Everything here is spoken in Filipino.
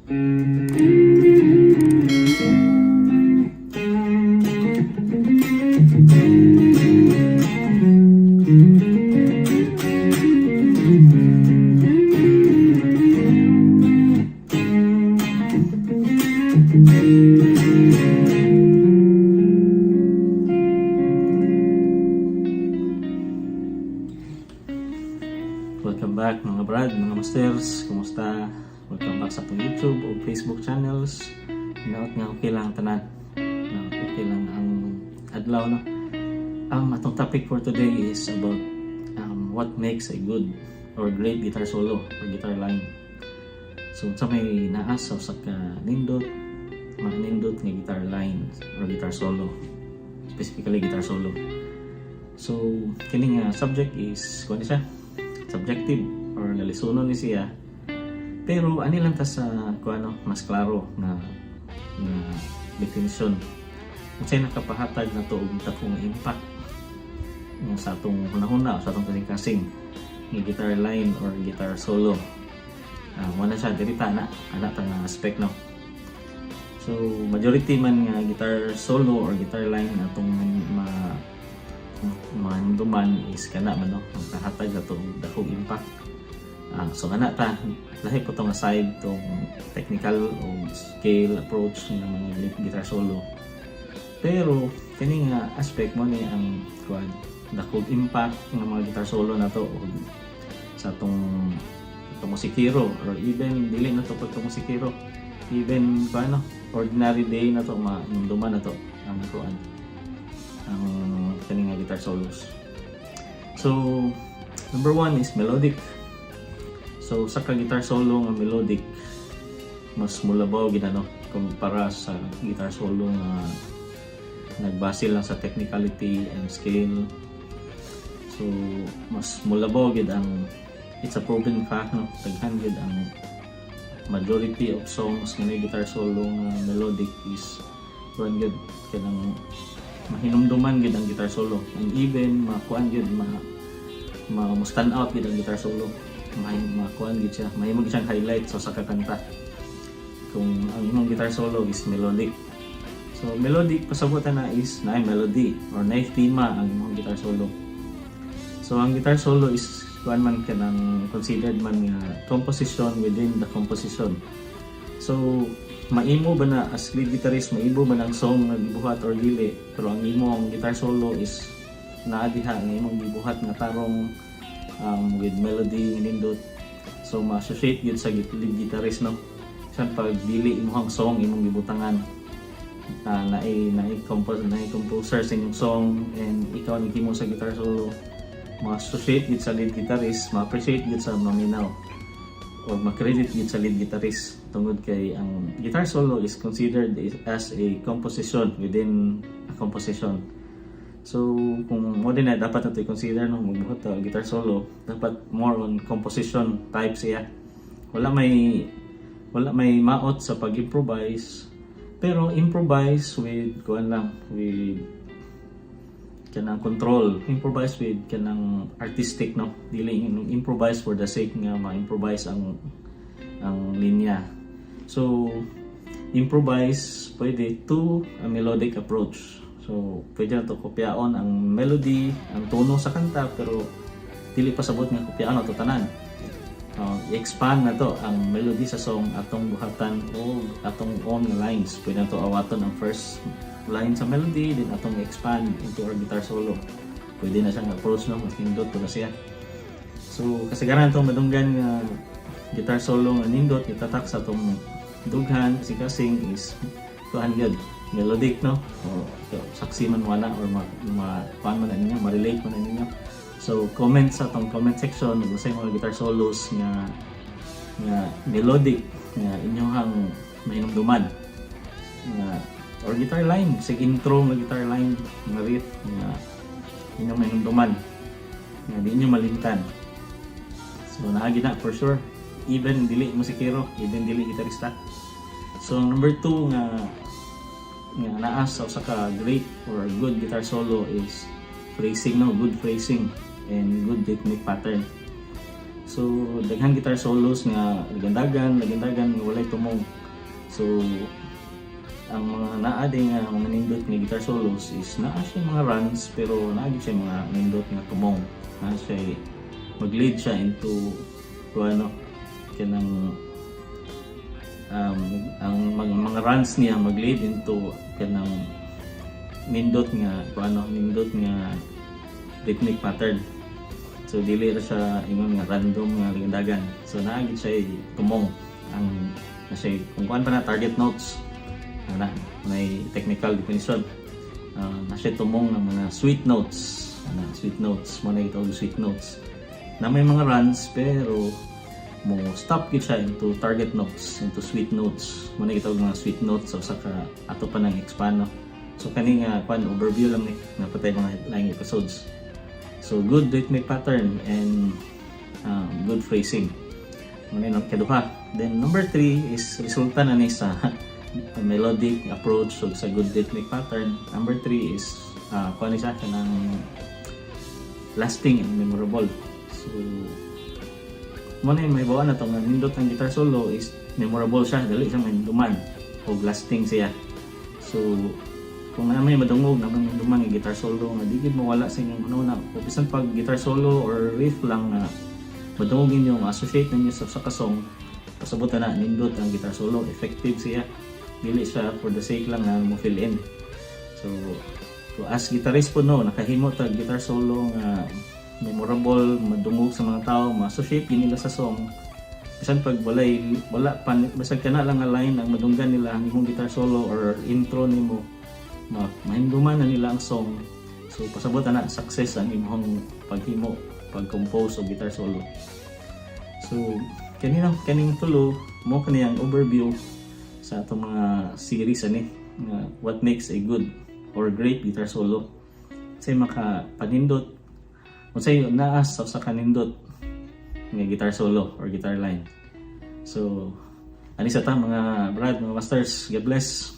Welcome back mga brad, mga masters, kumusta? Welcome back sa itong YouTube o Facebook channels. Hinaot nga okay lang tanan, okay lang ang adlaw no. Atong topic for today is about what makes a good or great guitar solo or guitar line. So sa may naas sa ka nindot, mga nindot nga guitar line or guitar solo, specifically guitar solo. So kini nga subject is kuan siya subjective or nalisunon ni siya, pero ani lang ta sa kuano mas klaro na definition unsay nakapahatag na to og dakong impact nga sa atong hunahuna o sa atong kasing-kasing nga guitar line or guitar solo. Wala siya diri ta ana ta nga aspect no. So majority man nga guitar solo or guitar line atong duman is kana man no, nakahatag na itong dakong impact. So kana ta lahi po itong aside itong technical o scale approach ng mga guitar solo, pero kini nga aspect mo ni ang dakong impact ng mga guitar solo na to sa itong musikero, or even dili na to pagka musikero, even paano ordinary day na to duman na to ang kaning guitar solos. So number one is melodic. So sa guitar solo nga melodic, mas mulabaw gid ano kumpara sa guitar solo nga nagbase lang sa technicality and scale. So mas mulabaw gid ang, it's a proven fact no, daghan gid ang majority of songs nga guitar solo nga melodic is run gid kanang mahinumduman gid ang guitar solo, and even makuan gid stand out gid ang guitar solo, makuan gid siya, mahimo gid siyang highlight sa kakanta kung ang imong guitar solo is melodic. So melodic pasabutan na is na melody or na thema ang imong guitar solo. So ang guitar solo is kuan man kanang considered man nga composition within the composition. So maimo ba na as lead guitarist, maimo ba na ang song nga gibuhat or dili, pero ang imong guitar solo is naa diha nga imong gibuhat nga tarong with melody nindot. So ma-associate gyud sa lead guitarist no. Sa pag dili imong song imong gibutangan naay composer sa inyong song and ikaw naghimo sa guitar solo, ma-associate gyud sa lead guitarist, ma-appreciate gyud sa maminaw o ma-credit gid sa lead guitarist tungod kay ang guitar solo is considered as a composition within a composition. So kung mo din na dapat nato i-consider no magbuhat ta guitar solo, dapat more on composition type siya. Wala may maot sa pag-improvise, pero improvise with kuan lang, with kanang control, improvise with kanang artistic no, dili improvise for the sake nga ma-improvise ang linya. So improvise pwede to a melodic approach. So pwede na to kopyaon ang melody, ang tono sa kanta, pero dili pasabot nga kopyaon ato tanan. I-expand na to ang melody sa song atong buhatan o atong own lines. Pwede na to awaton ang first line sa melody, then atong expand into our guitar solo. Pwede na siyang approach no, mas nindot to na siya. So kasagaran itong madunggan nga guitar solo nga nindot itatak sa itong dughan kasing is tuhan yun melodic no, o saksi man wala or paano man na ninyo, ma-relate man na ninyo. So comment sa itong comment section kung sa mga guitar solos nga melodic nga inyong mahinumduman nga or guitar line, sa intro ng guitar line, ng riff na inyong mahinumduman nga di inyo malimtan. So naagi na for sure, even dili musikero, even dili gitarista. So number 2 nga naas sa ka great or good guitar solo is phrasing no, good phrasing and good rhythmic pattern. So daghang guitar solos nga lagandagan nga walay tumong. So ang mga naa din nga mga nindot nga guitar solos is naa siya mga runs pero naa gyud siya mga nindot nga tumong. Naa siya mag-lead siya into ano kanang ang mga runs niya mag-lead into kanang nindot nga rhythmic pattern. So dili ra siya ingon nga random nga lagandagan. So naa gyud siya tumong ang na siya kung kuan pa na target notes na may technical definition. Na siya tumong ng mga sweet notes. Sweet notes mo na itawag sweet notes. Na may mga runs pero mo stop gyud siya into target notes, into sweet notes. Mo na itawag mga sweet notes so saka ato pa nang expand no. So kani nga kuan overview lang ni na patay mga laing episodes. So good rhythmic pattern and good phrasing. Muna yung kaduha. Then number 3 is resulta na ni sa melodic approach so sa good rhythmic pattern. Number 3 is kuha ni siya ng lasting and memorable. So muna yung may bawa na ito nga nindot ng guitar solo is memorable siya. Dali siya may duman o lasting siya. So kung naman madungog naman yung dumang guitar solo nga di gid mawala sa inyong una o bisan pag guitar solo or riff lang na madungog ninyo associate ninyo sa kasong pasabot na nindot ang guitar solo effective siya dili siya for the sake lang na mo fill in. So as guitarist po no nakahimo ta guitar solo nga memorable madungog sa mga tao ma-associate nila sa song bisan pag wala pa basta kana lang nga line ang madunggan nila ang imong guitar solo or intro nimo mahinduman na nila ang song. So pasabot na success ang imong paghimo pag-compose o guitar solo. So kaning tulo mo kani ang overview sa atong mga series ani nga what makes a good or great guitar solo. Say maka panindot unsay naas sa kanindot nga guitar solo or guitar line. So ani sa ta mga brad, mga masters, God bless.